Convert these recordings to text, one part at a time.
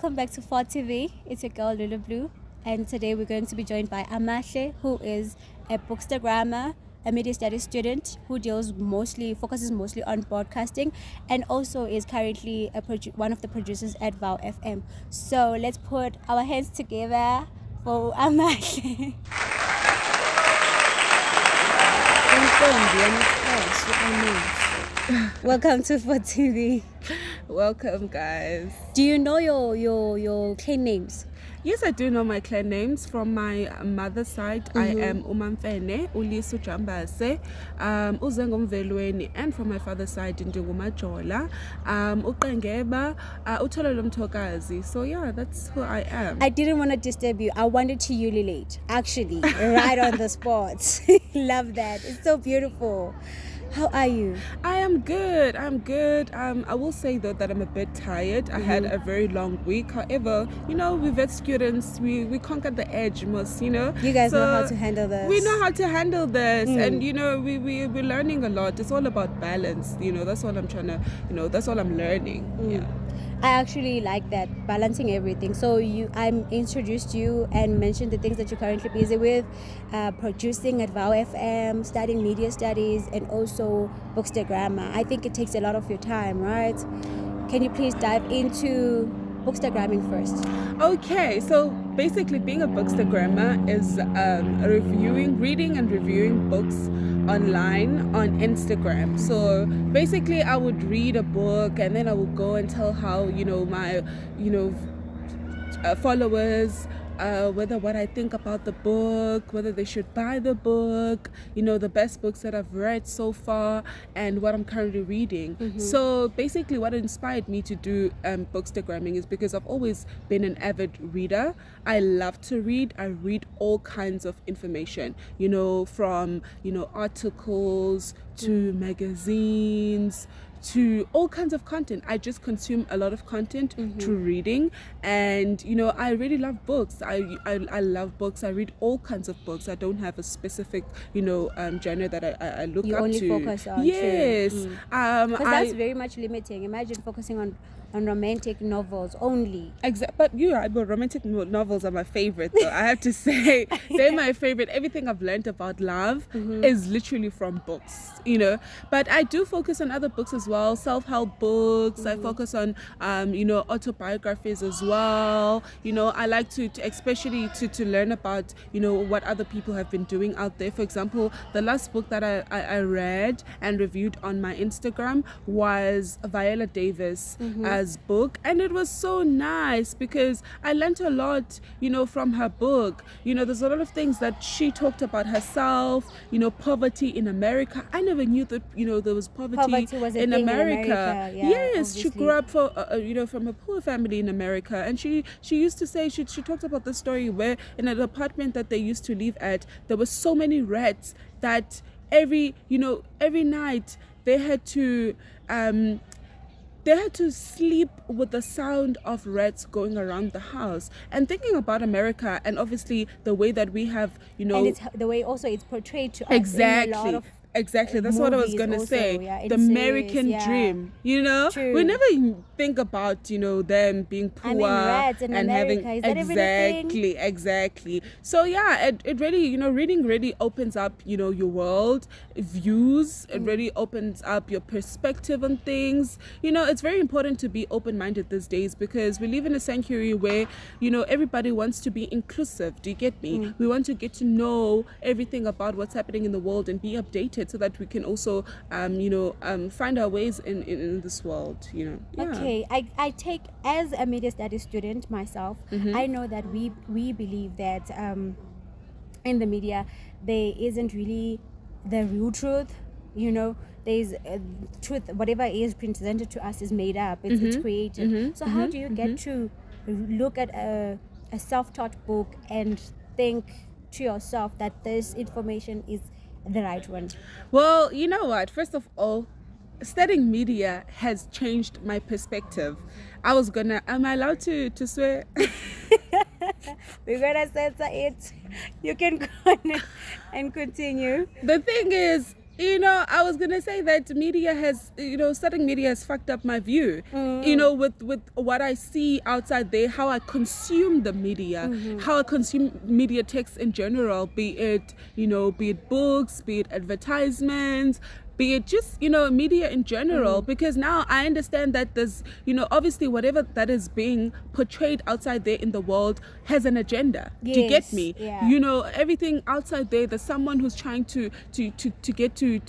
welcome back to 4TV. It's your girl Lulu Blue, and today we're going to be joined by Amahle, who is a bookstagrammer, a media studies student who focuses mostly on broadcasting, and also is currently one of the producers at VOW FM. So let's put our hands together for Amahle. Welcome to 4TV. Welcome, guys. Do you know your clan names? Yes, I do know my clan names. From my mother's side, I am Umamfene, Ulisu Jambase, Uzengomvelweni, and from my father's side, Ndingumajola, Uqengeba, Utololo Mtokazi. So yeah, that's who I am. I didn't want to disturb you. I wanted to ululate, actually, right on the spot. Love that. It's so beautiful. How are you? I am good. I will say though that I'm a bit tired. I had a very long week. However, we vet students, we conquered the edge most, You guys know how to handle this. We know how to handle this. And, we're learning a lot. It's all about balance. That's all I'm trying to, that's all I'm learning. Yeah. I actually like that, balancing everything. So I introduced you and mentioned the things that you're currently busy with, producing at VOW FM, studying media studies, and also bookstagrammer. I think it takes a lot of your time, right? Can you please dive into bookstagramming first? Okay, so basically being a bookstagrammer is reading and reviewing books online on Instagram. So basically I would read a book and then I would go and tell how my followers whether what I think about the book, whether they should buy the book, the best books that I've read so far, and what I'm currently reading. So basically what inspired me to do bookstagramming is because I've always been an avid reader. I love to read. I read all kinds of information, from articles to magazines to all kinds of content. I just consume a lot of content through reading, and I really love books. I love books. I read all kinds of books. I don't have a specific genre that I look you up only to. Focus on. Yes. Because that's very much limiting. Imagine focusing on romantic novels only. But romantic novels are my favorite though. I have to say they're my favorite. Everything I've learned about love is literally from books, but I do focus on other books as well, self-help books. I focus on autobiographies as well. I like to especially to learn about what other people have been doing out there. For example, the last book that I read and reviewed on my Instagram was Viola Davis' book, and it was so nice because I learned a lot from her book. There's a lot of things that she talked about herself, poverty in America. I never knew that there was poverty was in America. Yeah, Yes, obviously. she grew up from a poor family in America, and she used to say she talked about the story where in an apartment that they used to live at, there were so many rats that every night they had to sleep with the sound of rats going around the house. And thinking about America, and obviously the way that we have, and it's the way also it's portrayed to us exactly. in a lot of Exactly, that's what I was going to say. Yeah, the American dream, True. We never think about, them being poor rats in and America. having Is that exactly. So yeah, it really, reading really opens up, your world views. It really opens up your perspective on things. It's very important to be open-minded these days because we live in a century where, everybody wants to be inclusive. Do you get me? We want to get to know everything about what's happening in the world and be updated, so that we can also find our ways in this world. Yeah. Okay, I take, as a media studies student myself, I know that we believe that in the media there isn't really the real truth. There's truth. Whatever is presented to us is made up. It's created. So how do you get to look at a self-taught book and think to yourself that this information is the right one? Well, you know what? First of all, studying media has changed my perspective. Am I allowed to swear? We're gonna censor it. You can go on and continue. The thing is, I was gonna say that media has, certain media has fucked up my view. With what I see outside there, how I consume the media, how I consume media text in general, be it books, be it advertisements, be it just media in general, because now I understand that there's obviously whatever that is being portrayed outside there in the world has an agenda. Do you get me? Yeah. Everything outside there, there's someone who's trying to get to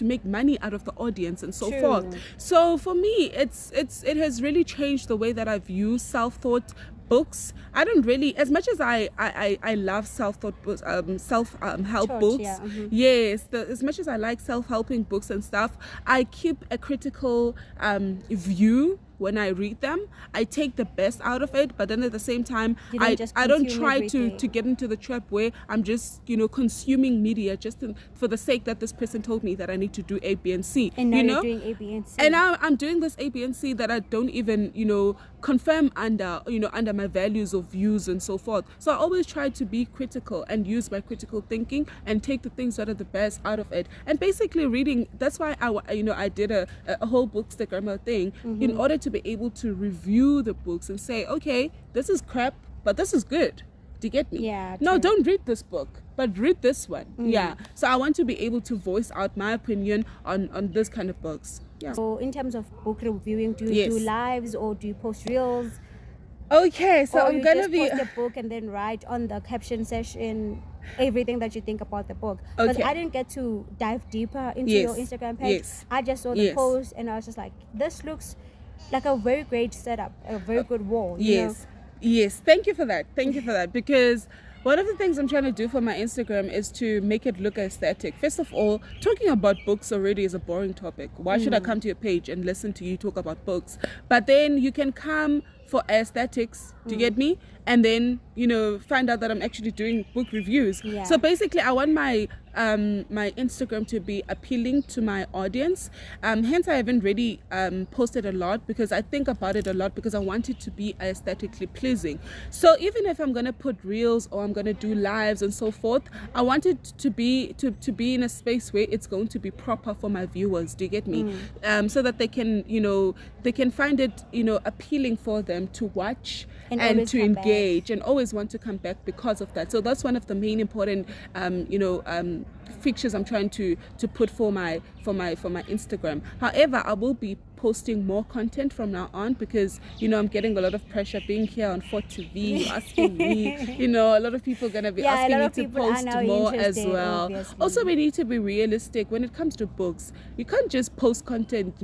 make money out of the audience and so True. forth. So for me, it has really changed the way that I view self-taught books. I don't really, as much as I love self-taught books, help books. Yeah. Yes, as much as I like self-helping books and stuff, I keep a critical view when I read them. I take the best out of it, but then at the same time, I don't try to get into the trap where I'm just consuming media just for the sake that this person told me that I need to do A, B, and C. And now you're doing A, B, and C. And now I'm doing this A, B, and C that I don't even confirm under my values or views and so forth. So I always try to be critical and use my critical thinking and take the things that are the best out of it. And basically reading, that's why I did a whole Bookstagraming thing in order to be able to review the books and say, okay, this is crap, but this is good. Do you get me? Yeah. No, True. don't read this book, but read this one. Yeah. So I want to be able to voice out my opinion on this kind of books. Yeah. So in terms of book reviewing, do you do lives or do you post reels? Okay, so or I'm you gonna just be post a book and then write on the caption section everything that you think about the book. Because I didn't get to dive deeper into your Instagram page. I just saw the post and I was just like, this looks like a very great setup, a very good wall. Yes. Thank you for that. Because one of the things I'm trying to do for my Instagram is to make it look aesthetic. First of all, talking about books already is a boring topic. Why should I come to your page and listen to you talk about books? But then you can come for aesthetics, do you get me? And then find out that I'm actually doing book reviews. So basically I want my my Instagram to be appealing to my audience, hence I haven't really posted a lot, because I think about it a lot, because I want it to be aesthetically pleasing. So even if I'm gonna put reels or I'm gonna do lives and so forth, I want it to be in a space where it's going to be proper for my viewers. Do you get me? So that they can find it appealing for them to watch and to engage and always want to come back because of that. So that's one of the main important features I'm trying to put for my Instagram. However, I will be posting more content from now on, because I'm getting a lot of pressure being here on 4TV, asking me, a lot of people are gonna be asking me to post more as well. Obviously. Also, we need to be realistic when it comes to books. You can't just post content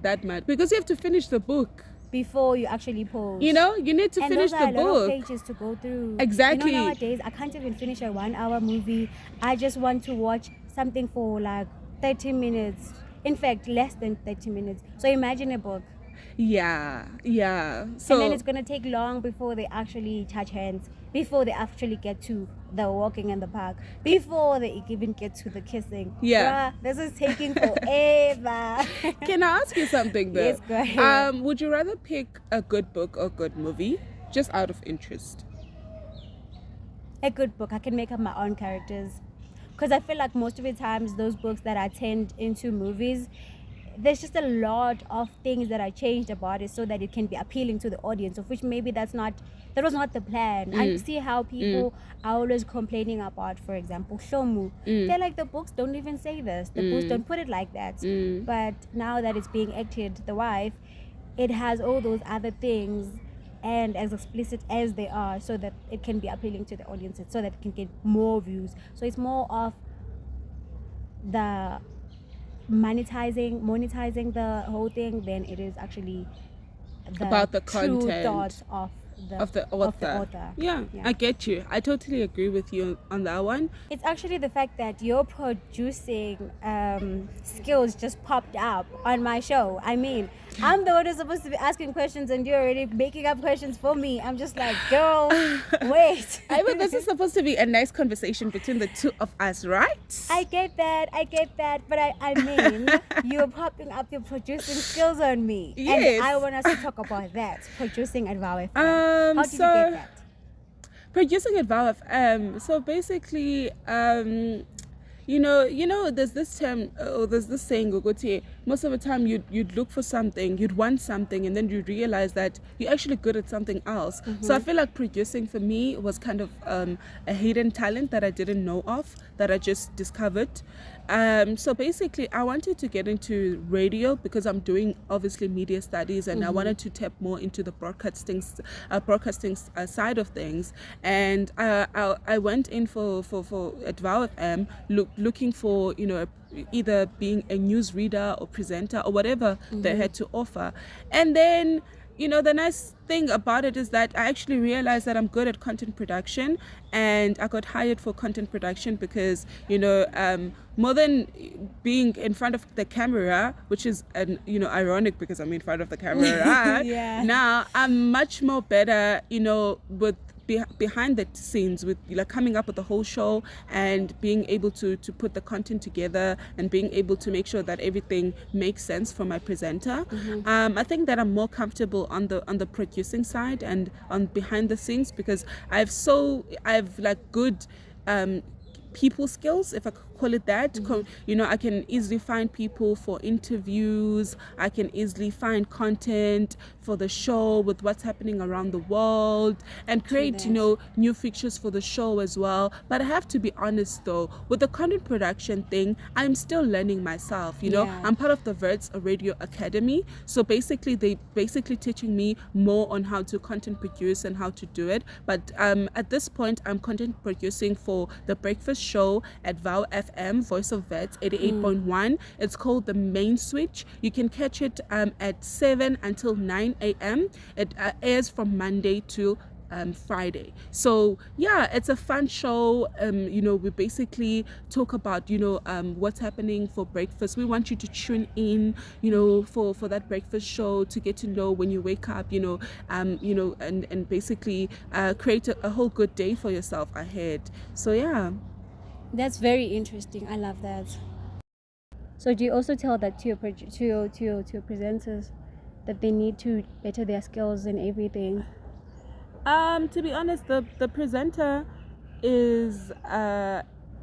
that much, because you have to finish the book before you actually post. You need to finish the book. And those are a lot of pages to go through. Exactly. Nowadays, I can't even finish a 1-hour movie. I just want to watch something for like 30 minutes. In fact, less than 30 minutes. So imagine a book. Yeah. So, and then it's going to take long before they actually touch hands, before they actually get to the walking in the park, before they even get to the kissing. Yeah. Bruh, this is taking forever. Can I ask you something though? Yes, go ahead. Would you rather pick a good book or a good movie, just out of interest? A good book. I can make up my own characters. Because I feel like most of the times those books that I turned into movies, there's just a lot of things that I changed about it so that it can be appealing to the audience, of which maybe that was not the plan. I see how people are always complaining about, for example, Shomu. They're like, the books don't even say this. The books don't put it like that. But now that it's being acted, the wife, it has all those other things, and as explicit as they are, so that it can be appealing to the audience, so that it can get more views. So it's more of the monetizing the whole thing than it is actually about the true content thoughts of the author. Yeah, I get you. I totally agree with you on that one. It's actually the fact that your producing skills just popped up on my show. I mean, I'm the one who's supposed to be asking questions and you're already making up questions for me. I'm just like, girl, wait. I mean, this is supposed to be a nice conversation between the two of us, right? I get that, but I mean, you're popping up your producing skills on me. Yes. And I want us to talk about that, producing at VOW FM. How did you get that? Producing at VOW FM. So basically, there's this term, or there's this saying, Gogotie, most of the time you'd look for something, you'd want something, and then you realize that you're actually good at something else. So I feel like producing for me was kind of a hidden talent that I didn't know of, that I just discovered. So basically, I wanted to get into radio because I'm doing obviously media studies, and I wanted to tap more into the broadcasting side of things. And I went in for at VOW FM looking for either being a news reader or presenter or whatever they had to offer. And then the nice thing about it is that I actually realized that I'm good at content production, and I got hired for content production because more than being in front of the camera, which is ironic because I'm in front of the camera. Yeah. Now I'm much more better with behind the scenes, with coming up with the whole show and being able to put the content together and being able to make sure that everything makes sense for my presenter. I think that I'm more comfortable on the producing side and on behind the scenes because I've good people skills, if I could call it that. I can easily find people for interviews. I can easily find content for the show with what's happening around the world and create new features for the show as well. But I have to be honest though, with the content production thing, I'm still learning myself. I'm part of the Wits Radio Academy, so basically they teaching me more on how to content produce and how to do it. But at this point, I'm content producing for the breakfast show at VOW FM, Voice of Wits 88.1. It's called The Main Switch. You can catch it at 7 until 9 a.m. It airs from Monday to Friday. So yeah, it's a fun show. We basically talk about what's happening for breakfast. We want you to tune in for that breakfast show to get to know when you wake up, and basically create a whole good day for yourself ahead. So yeah, that's very interesting. I love that. So do you also tell that to your presenters that they need to better their skills and everything? To be honest, the presenter is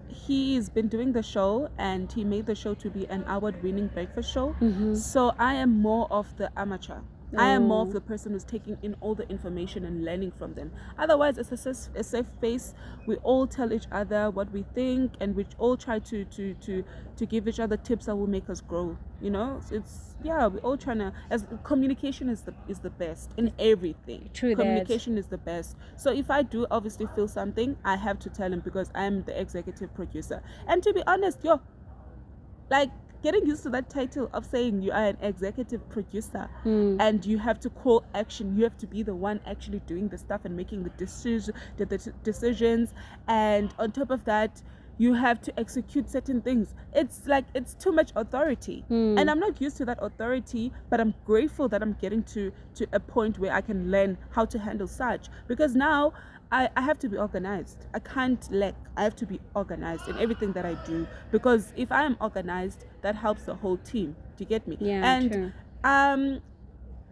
he's been doing the show, and he made the show to be an award-winning breakfast show. So I am more of the amateur. I am more of the person who's taking in all the information and learning from them. Otherwise, it's a safe space. We all tell each other what we think, and we all try to give each other tips that will make us grow. We're all trying to. As communication is the best in everything. True. Communication is the best. So if I do obviously feel something, I have to tell him because I am the executive producer. And to be honest, getting used to that title of saying you are an executive producer and you have to call action. You have to be the one actually doing the stuff and making the decisions. And on top of that, you have to execute certain things. It's too much authority. And I'm not used to that authority, but I'm grateful that I'm getting to a point where I can learn how to handle such. Because now I have to be organized. I can't lack. I have to be organized in everything that I do, because if I am organized, that helps the whole team. Do you get me? Yeah, and true.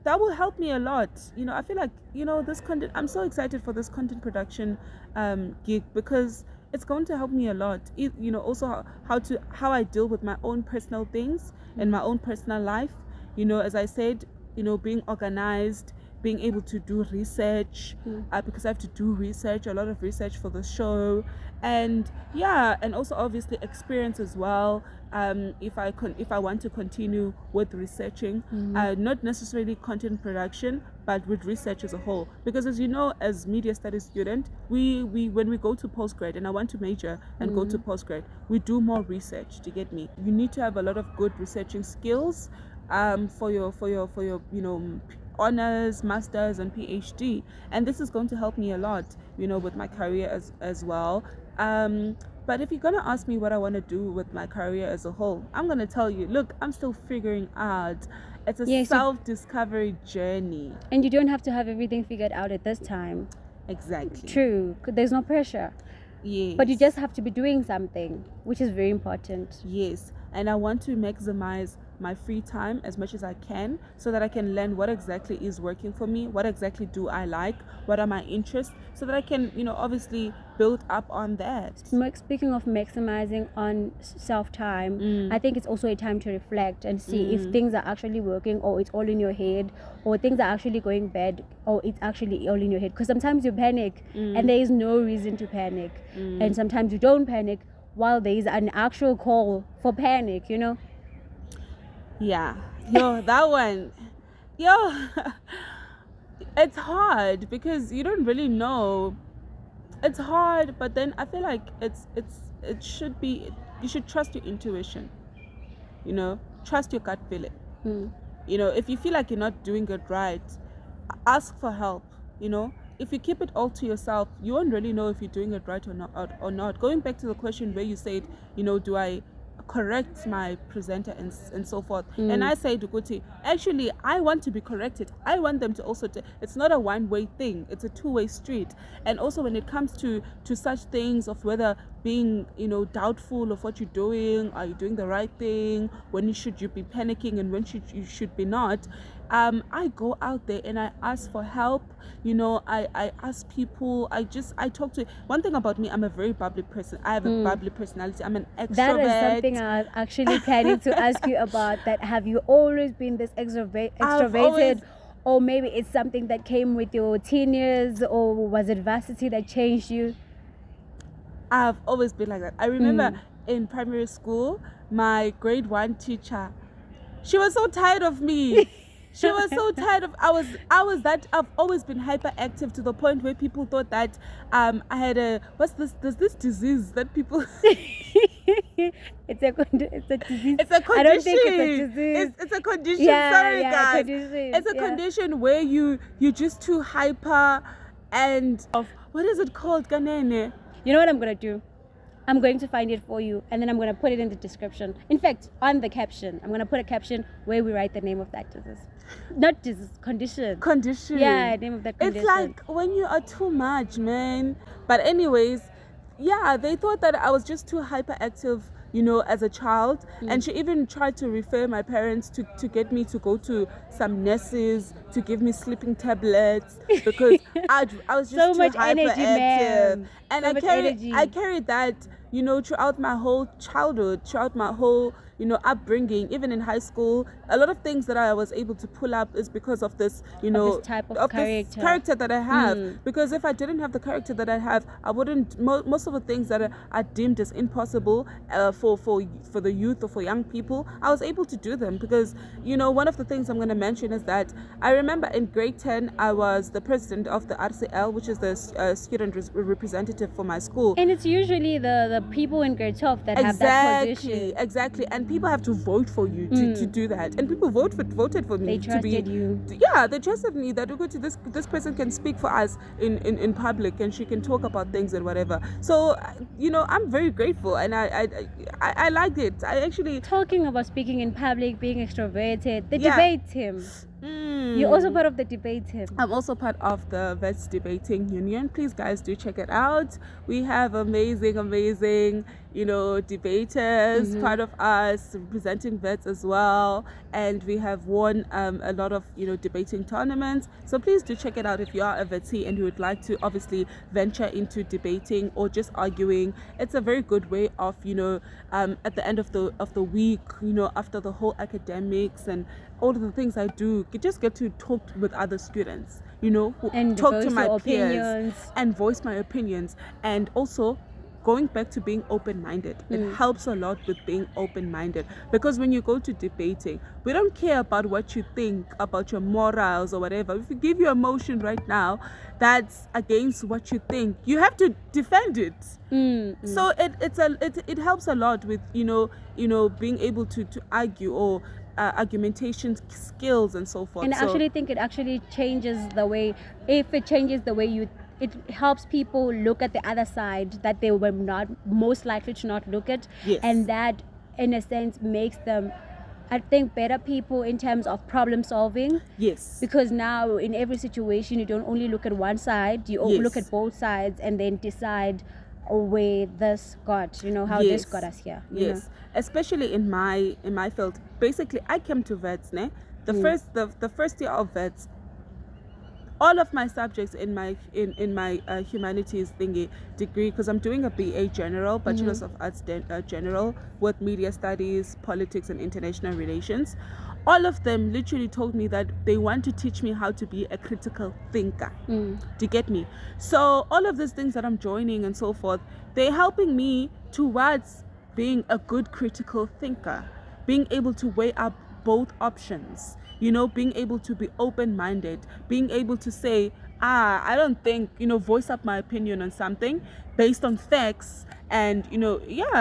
That will help me a lot. I feel like this content. I'm so excited for this content production gig because it's going to help me a lot. Also how I deal with my own personal things and my own personal life. As I said, being organized, being able to do research because I have to do a lot of research for the show, and also obviously experience as well. If I want to continue with researching, not necessarily content production, but with research as a whole, because as as media studies student, we when we go to postgrad, and I want to major and go to postgrad, we do more research. Do you get me? You need to have a lot of good researching skills for your honors, masters, and PhD, and this is going to help me a lot, with my career as well. But if you're gonna ask me what I want to do with my career as a whole, I'm gonna tell you, look, I'm still figuring out. It's a self-discovery journey, and you don't have to have everything figured out at this time. Exactly. True. There's no pressure. Yes. But you just have to be doing something, which is very important. Yes. and I want to maximize my free time as much as I can so that I can learn what exactly is working for me, what exactly do I like, what are my interests, so that I can, obviously build up on that. Speaking of maximizing on self-time, I think it's also a time to reflect and see if things are actually working, or it's all in your head, or things are actually going bad, or it's actually all in your head. Because sometimes you panic and there is no reason to panic, and sometimes you don't panic while there is an actual call for panic, Yeah, that one, it's hard because you don't really know. It's hard, but then I feel like it should be, you should trust your intuition, trust your gut feeling. If you feel like you're not doing it right, ask for help. If you keep it all to yourself, you won't really know if you're doing it right or not. Going back to the question where you said, do I correct my presenter and so forth, and I say, Dukuti, actually I want to be corrected. I want them to also it's not a one-way thing, it's a two-way street. And also when it comes to such things of whether being doubtful of what you're doing, are you doing the right thing, when should you be panicking and when you should be not, I go out there and I ask for help. I ask people. I talk to. One thing about me, I'm a very bubbly person. I have a bubbly personality. I'm an extrovert. That is something I was actually planning to ask you about. That have you always been this extroverted, or maybe it's something that came with your teen years, or was it varsity that changed you? I've always been like that. I remember in primary school, my grade 1 teacher, she was so tired of me. She was so tired of I've always been hyperactive to the point where people thought that I had there's this disease that people it's a disease. It's a condition. I don't think it's a disease. It's a condition. Sorry guys. Condition. It's a condition where you're just too hyper, and what is it called, Ganene? You know what I'm gonna do? I'm going to find it for you, and then I'm going to put it in the description. In fact, on the caption, I'm going to put a caption where we write the name of that disease. Not disease, condition. Condition. Yeah, name of that condition. It's like when you are too much, man. But anyways, yeah, they thought that I was just too hyperactive, as a child. And she even tried to refer my parents to get me to go to some nurses to give me sleeping tablets because I was just so too much hyperactive. Energy, ma'am. And So I carried that, throughout my whole childhood, throughout my whole, upbringing. Even in high school, a lot of things that I was able to pull up is because of this, this type of this character that I have. Because if I didn't have the character that I have, I wouldn't. Most of the things that are deemed as impossible for the youth or for young people, I was able to do them. Because one of the things I'm going to mention is that I remember in grade 10, I was the president of the RCL, which is the student representative for my school. And it's usually the people in grade 12 that have that position. Exactly. And people have to vote for you to do that. And people voted for me. They trusted you. Yeah, they trusted me that this person can speak for us in public, and she can talk about things and whatever. So, I'm very grateful, and I liked it. I actually... Talking about speaking in public, being extroverted, the debate team. You're also part of the debate team. I'm also part of the Wits Debating Union. Please, guys, do check it out. We have amazing debaters, part of us, representing Wits as well. And we have won a lot of, debating tournaments. So please do check it out if you are a Witsie and you would like to obviously venture into debating or just arguing. It's a very good way of, at the end of the week, after the whole academics and all of the things I do, you just get to talk with other students, and talk to my peers opinions. And voice my opinions. And also going back to being open-minded, it helps a lot with being open-minded, because when you go to debating, we don't care about what you think about your morals or whatever. If we give you a motion right now that's against what you think, you have to defend it. So it helps a lot with being able to argue, or argumentation skills and so forth. And I actually think it actually changes the way, if it changes the way it helps people look at the other side that they were not most likely to not look at. Yes. And that in a sense makes them, I think, better people in terms of problem solving. Yes. Because now in every situation you don't only look at one side, you look at both sides and then decide where this got, you know, how this got us here. You know? Especially in my field. Basically, I came to Wits, ne? The first year of Wits, all of my subjects in my humanities degree, because I'm doing a BA General, Bachelor's of Arts General, with Media Studies, Politics and International Relations. All of them literally told me that they want to teach me how to be a critical thinker. Do you get me? So all of these things that I'm joining and so forth, they're helping me towards being a good critical thinker, being able to weigh up both options, you know, being able to be open-minded, being able to say, I don't think, you know, voice up my opinion on something based on facts. And, you know,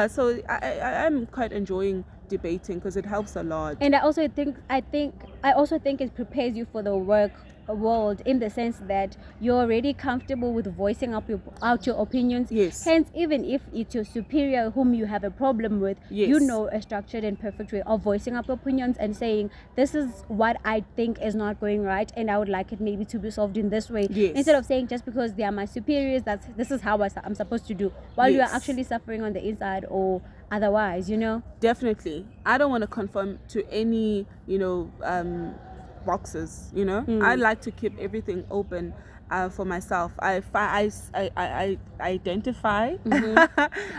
so I'm quite enjoying debating because it helps a lot. And I also think it prepares you for the world, in the sense that you're already comfortable with voicing out your opinions. Hence, even if it's your superior whom you have a problem with, you know a structured and perfect way of voicing up opinions and saying, this is what I think is not going right and I would like it maybe to be solved in this way, instead of saying, just because they are my superiors, this is how I'm supposed to do, while you are actually suffering on the inside or otherwise, you know. Definitely, I don't want to conform to any, you know, boxes, you know. I like to keep everything open for myself. I identify I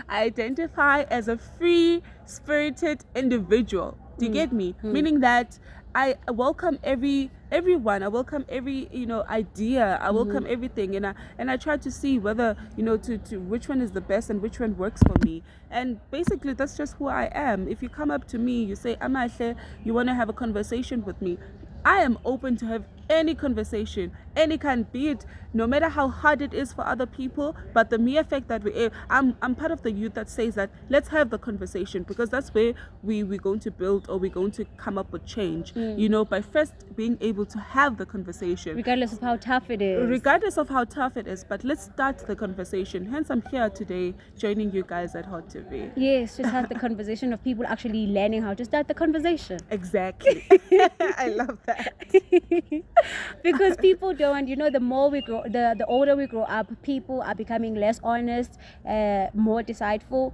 identify as a free-spirited individual. Do you get me? Meaning that I welcome everyone. I welcome every, you know, idea. I welcome everything, and I try to see whether, you know, to which one is the best and which one works for me. And basically, that's just who I am. If you come up to me, you say, Amahle, you want to have a conversation with me, I am open to have any conversation, any kind, be it no matter how hard it is for other people, but the mere fact that I'm part of the youth that says that let's have the conversation, because that's where we're going to build, or we're going to come up with change, you know, by first being able to have the conversation. Regardless of how tough it is. But let's start the conversation. Hence, I'm here today joining you guys at Hot TV. Yes, just have the conversation of people actually learning how to start the conversation. Exactly. I love that. Because people don't, you know, the more we grow, the older we grow up, people are becoming less honest, more deceitful,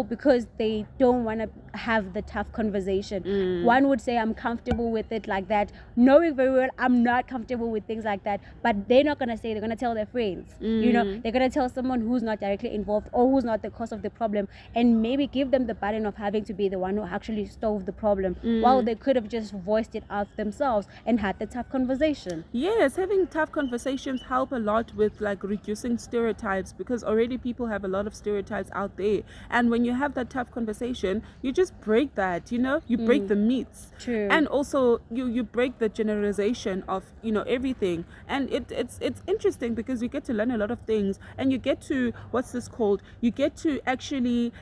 because they don't want to have the tough conversation. One would say, I'm comfortable with it like that, knowing very well I'm not comfortable with things like that, but they're not going to say, they're going to tell their friends, you know, they're going to tell someone who's not directly involved or who's not the cause of the problem, and maybe give them the burden of having to be the one who actually solved the problem, while they could have just voiced it out themselves and had the tough conversation. Yes, having tough conversations help a lot with like reducing stereotypes, because already people have a lot of stereotypes out there, and when you have that tough conversation, you just break that, you know, you break the myths. True. And also you break the generalization of, you know, everything, and it's interesting because you get to learn a lot of things, and you get to, what's this called, you get to actually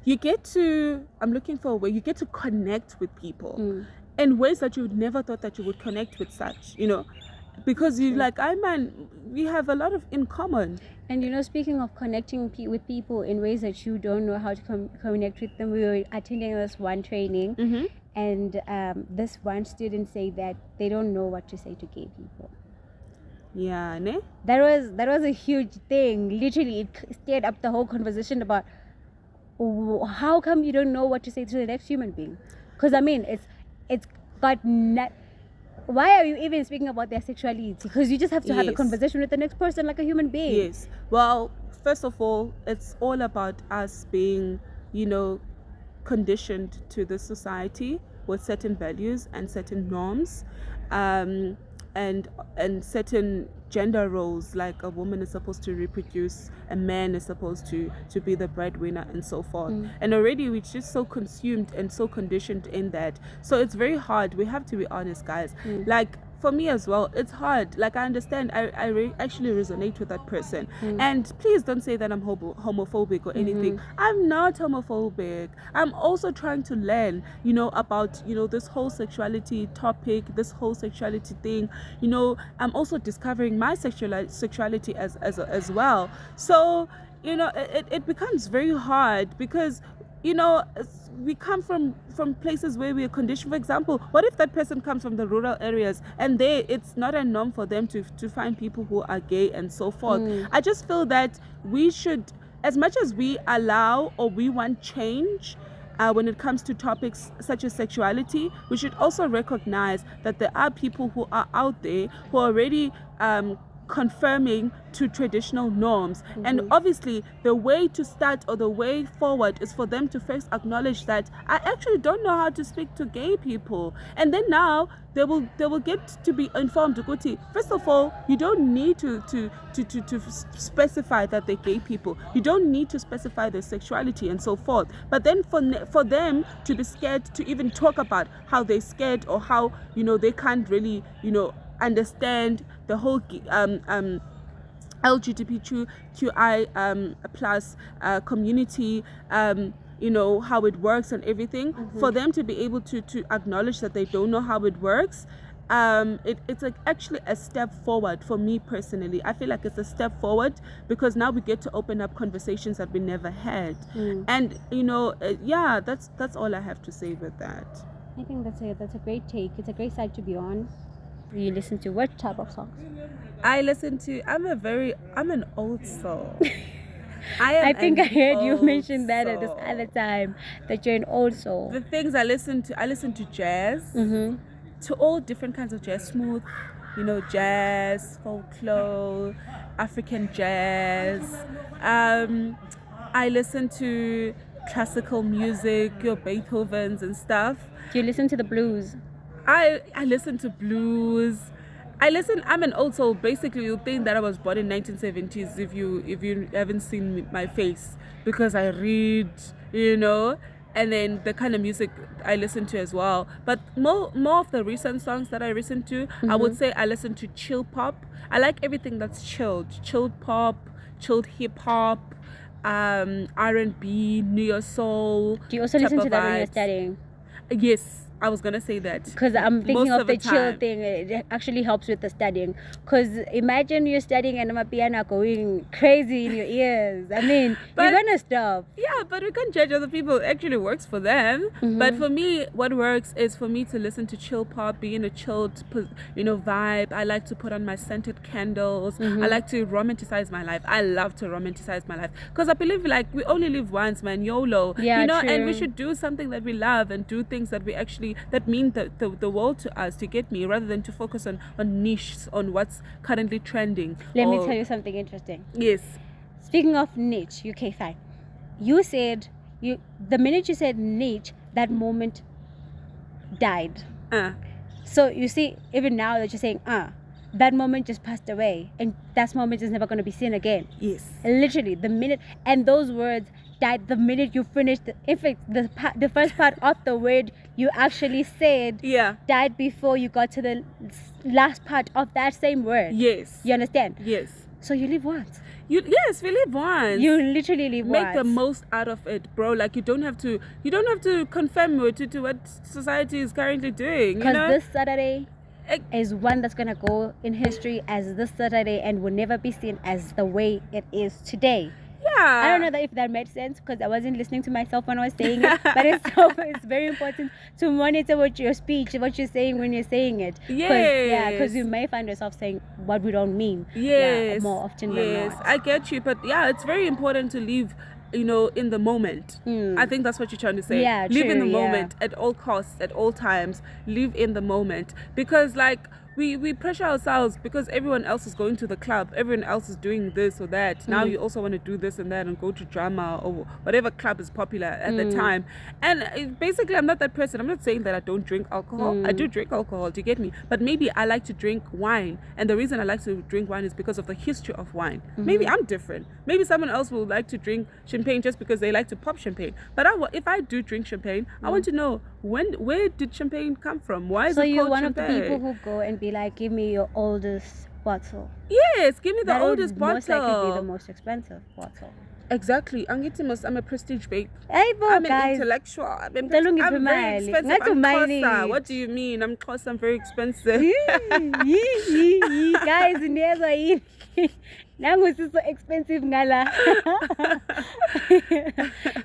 you get to connect with people in ways that you would never thought that you would connect with such, you know, because you like, we have a lot of in common. And, you know, speaking of connecting with people in ways that you don't know how to connect with them, we were attending this one training, and this one student said that they don't know what to say to gay people. Yeah, ne? That was a huge thing. Literally, it stirred up the whole conversation about how come you don't know what to say to the next human being? Because I mean, it's got not. Why are you even speaking about their sexuality? Because you just have to have a conversation with the next person like a human being. Yes. Well, first of all, it's all about us being, you know, conditioned to this society with certain values and certain norms, and certain gender roles, like a woman is supposed to reproduce, a man is supposed to be the breadwinner, and so forth. And already we're just so consumed and so conditioned in that, so it's very hard. We have to be honest, guys. Like, for me as well, it's hard. Like, I understand, I actually resonate with that person. And please don't say that I'm homophobic or anything. I'm not homophobic. I'm also trying to learn, you know, about, you know, this whole sexuality topic, this whole sexuality thing. You know, I'm also discovering my sexuality as well. So, you know, it becomes very hard because, you know, we come from places where we are conditioned. For example, what if that person comes from the rural areas and it's not a norm for them to find people who are gay and so forth. I just feel that we should, as much as we allow or we want change when it comes to topics such as sexuality, we should also recognize that there are people who are out there who are already confirming to traditional norms. And obviously the way to start or the way forward is for them to first acknowledge that I actually don't know how to speak to gay people, and then now they will get to be informed. Guti, first of all, you don't need to specify that they're gay people. You don't need to specify their sexuality and so forth. But then for them to be scared to even talk about how they're scared, or how they can't really understand the whole LGBTQI plus community, how it works and everything. For them to be able to acknowledge that they don't know how it works, it's like actually a step forward for me personally. I feel like it's a step forward because now we get to open up conversations that we never had. And that's all I have to say with that. I think that's a great take. It's a great side to be on. You listen to what type of songs? I'm an old soul. I think I heard you mention that at this other time, that you're an old soul. The things I listen to jazz, to all different kinds of jazz, smooth, jazz, folklore, African jazz. I listen to classical music, your Beethovens and stuff. Do you listen to the blues? I listen to blues. I'm an old soul. Basically, you'll think that I was born in 1970s if you haven't seen my face, because I read, and then the kind of music I listen to as well. But more of the recent songs that I listen to, I would say I listen to chill pop. I like everything that's chilled pop, chilled hip hop, R&B, neo soul. Do you also listen to that when you're studying? Yes, I was gonna say that, because I'm thinking of the chill thing. It actually helps with the studying, because imagine you're studying and my piano going crazy in your ears. I mean, you're gonna stop. Yeah, but we can't judge other people. It actually works for them. But for me, what works is for me to listen to chill pop, be in a chilled vibe. I like to put on my scented candles. I like to romanticize my life. I love to romanticize my life, because I believe like we only live once, man. YOLO. Yeah, true. And we should do something that we love and do things that we actually that mean the world to us, to get me, rather than to focus on niches, on what's currently trending. Let me tell you something interesting. Yes. Speaking of niche, okay, fine. You said the minute you said niche, that moment died. So you see, even now that you're saying that moment just passed away, and that moment is never going to be seen again. Yes. Literally, the minute, and those words died the minute you finished. In fact, the first part of the word you actually said died before you got to the last part of that same word. Yes. You understand? Yes. So you live once. Yes, we live once. You literally live once. Make the most out of it, bro. Like you don't have to conform to what society is currently doing. Because this Saturday is one that's gonna go in history as this Saturday and will never be seen as the way it is today. Yeah. I don't know if that made sense, because I wasn't listening to myself when I was saying it. But it's very important to monitor what your speech, what you're saying when you're saying it. Yes. Because you may find yourself saying what we don't mean. Yes. Yeah, more often than not. I get you, but it's very important to live, in the moment. I think that's what you're trying to say. Yeah, live true, in the moment at all costs, at all times. Live in the moment, because like we pressure ourselves because everyone else is going to the club, everyone else is doing this or that. Now you also want to do this and that and go to drama or whatever club is popular at the time. And basically, I'm not that person. I'm not saying that I don't drink alcohol. I do drink alcohol, do you get me? But maybe I like to drink wine, and the reason I like to drink wine is because of the history of wine. Maybe I'm different. Maybe someone else will like to drink champagne just because they like to pop champagne. But if I do drink champagne, I want to know where did champagne come from? Why is it called champagne? So you're one of the people who go and be like, give me your oldest bottle. Yes, give me the oldest bottle. Most likely be the most expensive bottle. Exactly. I'm a prestige babe. Hey, I'm guys. an intellectual. I'm very expensive. I'm Xhosa. What do you mean? I'm Xhosa. I'm very expensive. Guys, nangu so expensive ngala.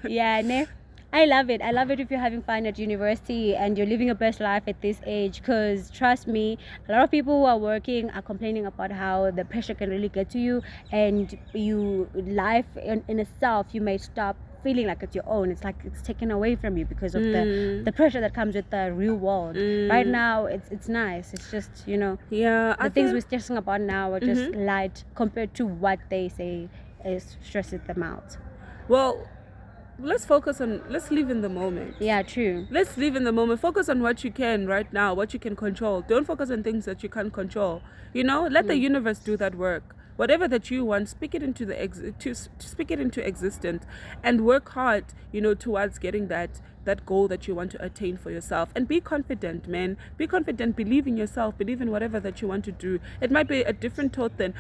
Yeah, ne. I love it. I love it if you're having fun at university and you're living your best life at this age, because trust me, a lot of people who are working are complaining about how the pressure can really get to you, and life in itself, you may stop feeling like it's your own. It's like it's taken away from you because of the pressure that comes with the real world. Right now, it's nice. It's just, the things we're stressing about now are just light compared to what they say is stresses them out. Well, let's live in the moment. Yeah, true. Let's live in the moment. Focus on what you can right now, what you can control. Don't focus on things that you can't control. Let the universe do that work. Whatever that you want, speak it into existence, and work hard, towards getting that goal that you want to attain for yourself. And be confident, man. Be confident. Believe in yourself. Believe in whatever that you want to do. It might be a different thought than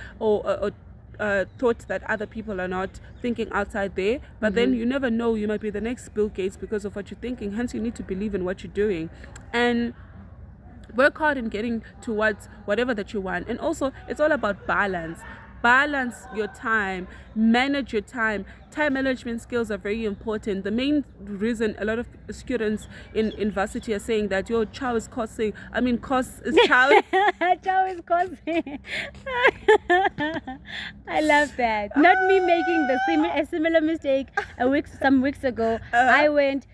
thoughts that other people are not thinking outside there, but then you never know, you might be the next Bill Gates because of what you're thinking. Hence, you need to believe in what you're doing and work hard in getting towards whatever that you want. And also, it's all about balance your time, manage your time. Time management skills are very important. The main reason a lot of students in varsity are saying that your chow is costing, cost is chow. Chow is costing. I love that. Not me making a similar mistake some weeks ago. I went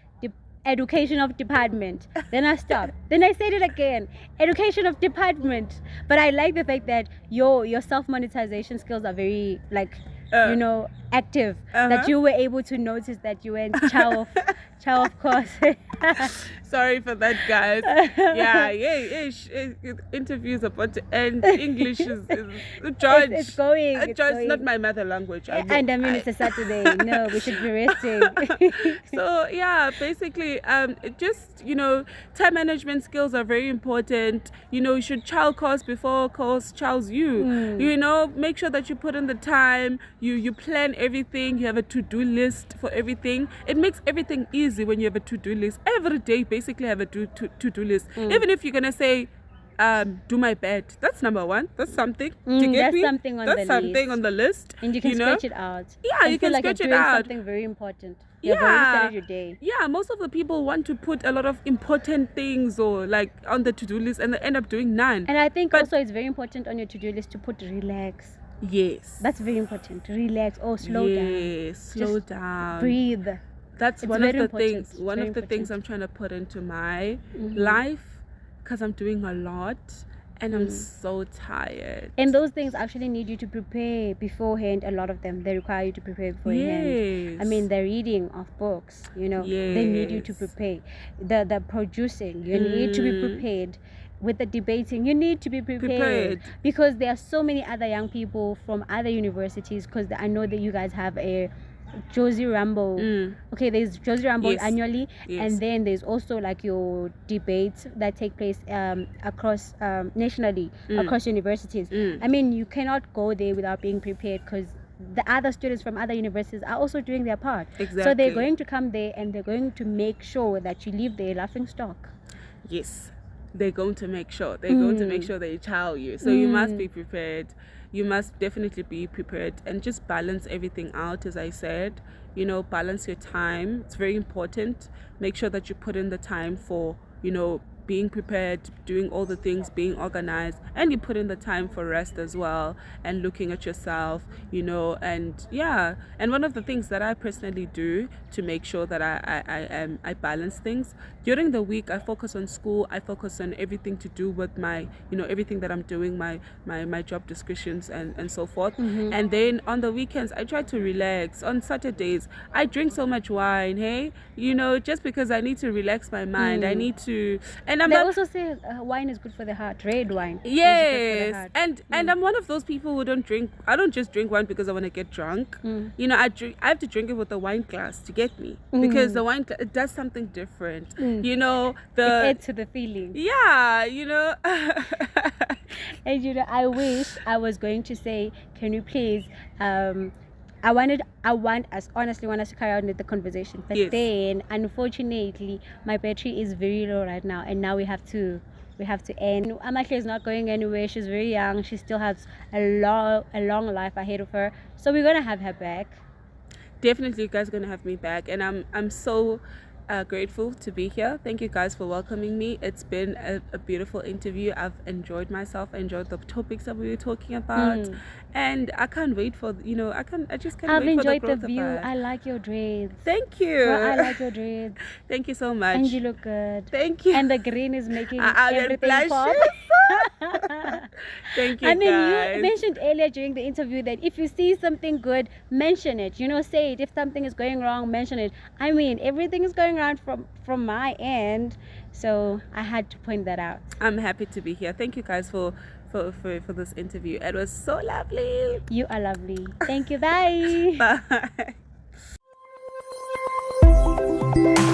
education of department, then I stopped, then I said it again, education of department. But I like the fact that your self-monetization skills are very active, that you were able to notice that you went chow of course. Sorry for that, guys. Interviews about to end. English is George. It's going. It's not my mother language. It's a Saturday. No, we should be resting. So basically, time management skills are very important. You should chow course before course chows you. Make sure that you put in the time. You plan everything. You have a to-do list for everything. It makes everything easy when you have a to-do list. Every day, basically, have a to-do list. Even if you're gonna say, do my bed, that's number one. That's something. That's something on the list. And you can stretch it out. Yeah, you can stretch it out. Something very important. You've already started your day. Yeah, most of the people want to put a lot of important things or like on the to-do list, and they end up doing none. And I think also it's very important on your to-do list to put relax. Yes, that's very important. Relax or slow down. Slow down. Breathe. That's one of the things. One of the things I'm trying to put into my life, because I'm doing a lot and I'm so tired. And those things actually need you to prepare beforehand. A lot of them, they require you to prepare beforehand. Yes. The reading of books, they need you to prepare. The producing, you need to be prepared. With the debating, you need to be prepared. Because there are so many other young people from other universities, because I know that you guys have a Josie Rumble. Okay, there's Josie Rumble annually, and then there's also like your debates that take place across nationally, across universities. You cannot go there without being prepared, because the other students from other universities are also doing their part. Exactly. So they're going to come there and they're going to make sure that you leave there laughing stock. Yes, they're going to make sure. They're going to make sure they chow you. So you must be prepared. You must definitely be prepared and just balance everything out. As I said, balance your time. It's very important. Make sure that you put in the time for, being prepared, doing all the things, being organized, and you put in the time for rest as well, and looking at yourself, and one of the things that I personally do to make sure that I balance things during the week, I focus on school, I focus on everything to do with my, everything that I'm doing, my job descriptions and so forth. And then on the weekends, I try to relax. On Saturdays, I drink so much wine, just because I need to relax my mind. I need to, and they also say wine is good for the heart. Red wine. Yes, and I'm one of those people who don't drink. I don't just drink wine because I want to get drunk. I have to drink it with a wine glass to get me, because the wine it does something different. It adds to the feeling. Yeah, And I wish I was going to say, can you please I honestly want us to carry on with the conversation, but then unfortunately my battery is very low right now, and now we have to end. Amahle is not going anywhere. She's very young. She still has a long life ahead of her, so we're gonna have her back. Definitely, you guys are gonna have me back, and I'm so grateful to be here. Thank you guys for welcoming me. It's been a beautiful interview. I've enjoyed myself. I enjoyed the topics that we were talking about, and I can't wait for I just can't I've wait for the enjoyed growth the of view. her. I like your dreads. Thank you. Well, I like your dreads. Thank you so much. And you look good. Thank you. And the green is making I'm everything pop. Thank you, I mean, guys. you mentioned earlier during the interview that if you see something good, mention it. Say it. If something is going wrong, mention it. I mean, everything is going around from my end, so I had to point that out. I'm happy to be here. Thank you guys for this interview. It was so lovely. You are lovely. Thank you. Bye. Bye.